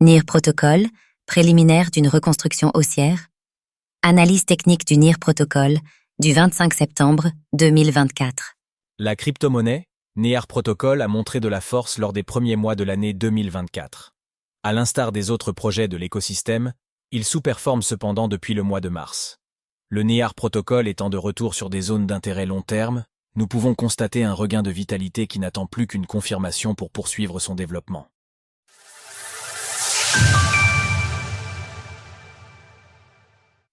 NIR Protocol, préliminaire d'une reconstruction haussière. Analyse technique du NIR Protocol du 25 septembre 2024. La crypto-monnaie, NIR Protocol a montré de la force lors des premiers mois de l'année 2024. À l'instar des autres projets de l'écosystème, il sous-performe cependant depuis le mois de mars. Le NIR Protocol étant de retour sur des zones d'intérêt long terme, nous pouvons constater un regain de vitalité qui n'attend plus qu'une confirmation pour poursuivre son développement.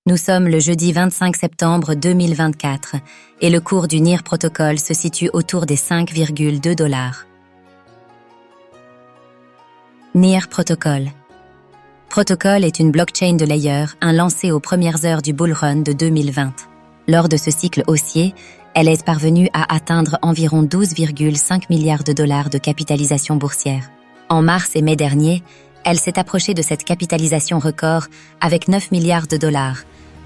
Nous sommes le jeudi 25 septembre 2024 et le cours du NIR Protocol se situe autour des 5,2 $. NIR Protocol. Protocol est une blockchain de layer, lancée aux premières heures du bull run de 2020. Lors de ce cycle haussier, elle est parvenue à atteindre environ 12,5 milliards de dollars de capitalisation boursière. En mars et mai dernier, elle s'est approchée de cette capitalisation record avec 9 milliards de dollars,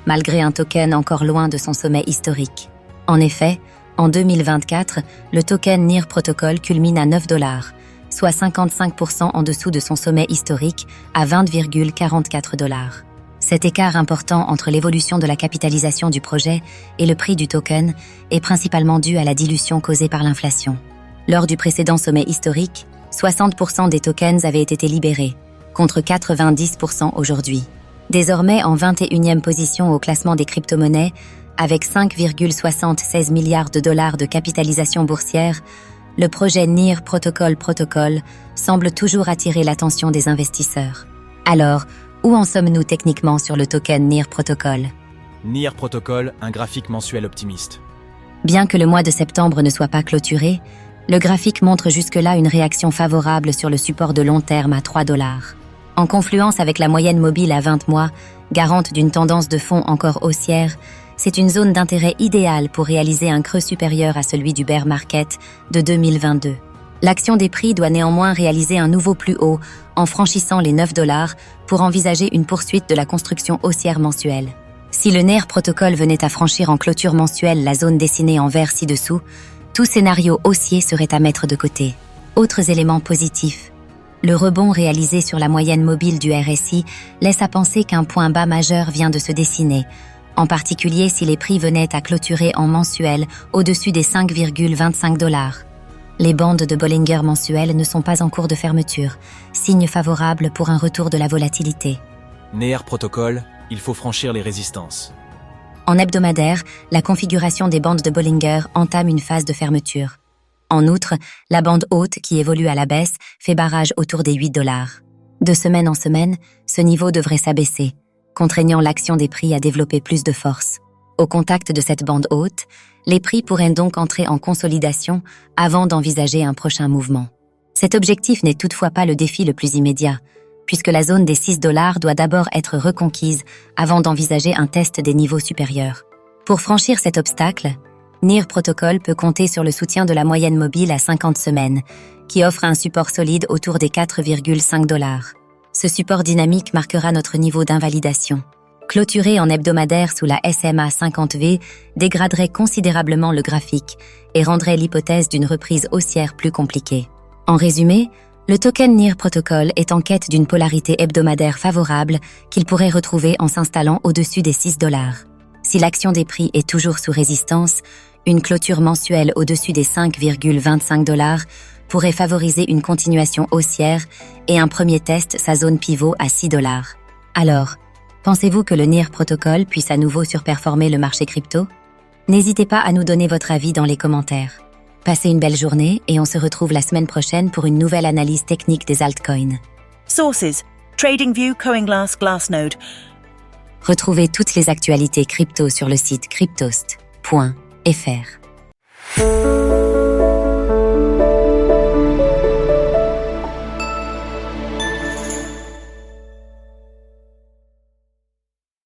malgré un token encore loin de son sommet historique. En effet, en 2024, le token NIR Protocol culmine à 9 $, soit 55% en dessous de son sommet historique à 20,44 $. Cet écart important entre l'évolution de la capitalisation du projet et le prix du token est principalement dû à la dilution causée par l'inflation. Lors du précédent sommet historique, 60% des tokens avaient été libérés, contre 90% aujourd'hui. Désormais en 21e position au classement des crypto-monnaies, avec 5,76 milliards de dollars de capitalisation boursière, le projet NIR Protocol semble toujours attirer l'attention des investisseurs. Alors, où en sommes-nous techniquement sur le token NIR Protocol? NIR Protocol, un graphique mensuel optimiste. Bien que le mois de septembre ne soit pas clôturé, le graphique montre jusque-là une réaction favorable sur le support de long terme à 3 $. En confluence avec la moyenne mobile à 20 mois, garante d'une tendance de fond encore haussière, c'est une zone d'intérêt idéale pour réaliser un creux supérieur à celui du bear market de 2022. L'action des prix doit néanmoins réaliser un nouveau plus haut en franchissant les 9 $ pour envisager une poursuite de la construction haussière mensuelle. Si le NIR Protocol venait à franchir en clôture mensuelle la zone dessinée en vert ci-dessous, tout scénario haussier serait à mettre de côté. Autres éléments positifs. Le rebond réalisé sur la moyenne mobile du RSI laisse à penser qu'un point bas majeur vient de se dessiner, en particulier si les prix venaient à clôturer en mensuel au-dessus des 5,25 $. Les bandes de Bollinger mensuelles ne sont pas en cours de fermeture, signe favorable pour un retour de la volatilité. NIR Protocol, il faut franchir les résistances. En hebdomadaire, la configuration des bandes de Bollinger entame une phase de fermeture. En outre, la bande haute qui évolue à la baisse fait barrage autour des 8 $. De semaine en semaine, ce niveau devrait s'abaisser, contraignant l'action des prix à développer plus de force. Au contact de cette bande haute, les prix pourraient donc entrer en consolidation avant d'envisager un prochain mouvement. Cet objectif n'est toutefois pas le défi le plus immédiat, puisque la zone des 6 $ doit d'abord être reconquise avant d'envisager un test des niveaux supérieurs. Pour franchir cet obstacle, NIR Protocol peut compter sur le soutien de la moyenne mobile à 50 semaines, qui offre un support solide autour des 4,5 $. Ce support dynamique marquera notre niveau d'invalidation. Clôturer en hebdomadaire sous la SMA 50V dégraderait considérablement le graphique et rendrait l'hypothèse d'une reprise haussière plus compliquée. En résumé, le token NIR Protocol est en quête d'une polarité hebdomadaire favorable qu'il pourrait retrouver en s'installant au-dessus des 6 $. Si l'action des prix est toujours sous résistance, une clôture mensuelle au-dessus des 5,25 $ pourrait favoriser une continuation haussière et un premier test sa zone pivot à 6 $. Alors, pensez-vous que le NIR Protocol puisse à nouveau surperformer le marché crypto? N'hésitez pas à nous donner votre avis dans les commentaires. Passez une belle journée et on se retrouve la semaine prochaine pour une nouvelle analyse technique des altcoins. Sources: TradingView, CoinGlass, Glassnode. Retrouvez toutes les actualités crypto sur le site cryptost.fr.